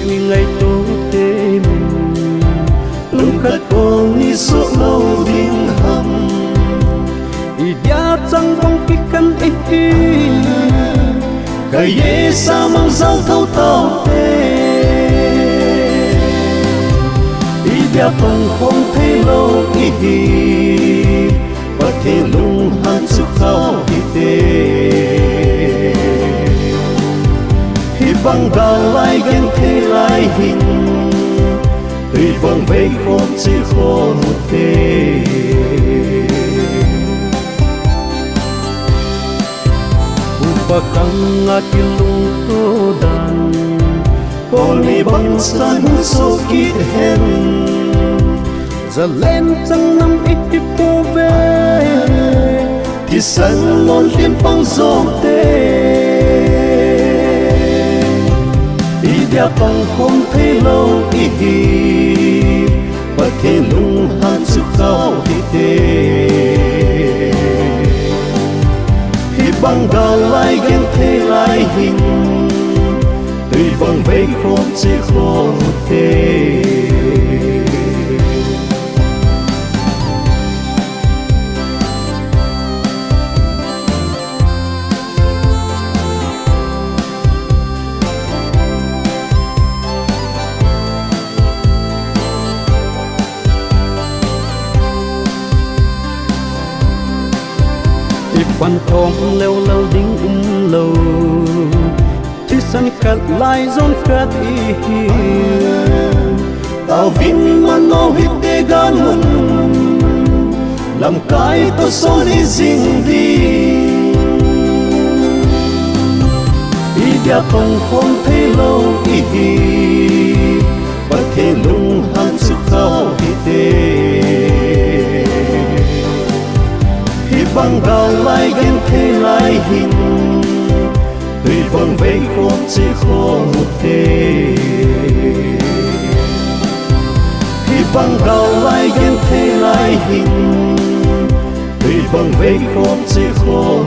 uy ngaito tem'in Lungkhat Kolni sohlou ding ham Idia changbang kikhen ihim Khaiye samangjal thâu tao Idia pangkhom thei lâu ihim Pathen lunghan Khao hite Hibang gallai genthei lai ihim Twibang veikhom chekhom Pupa khanga kilungto dan Kolni bangchan so kikhen Zalen chẳng nam ihipo ve Thì sân lon liêm bang dòng Idia pangkhom thei lâu ihim Pathen lunghan Khao hite Hibang gallai genthei lai ihim Twibang veikhom chekhom pangkhom leo lâu ding lâu Thì sân khát lại dồn khát ihim Tao vin man no hite gan mun Làm cái to son i ding đi Idia pangkhom thei lâu ihim Pathen lunghan Khao hite Hibang gallai genthei lai ihim Twibang veikhom chekhom Hibang gallai genthei lai ihim Twibang veikhom chekhom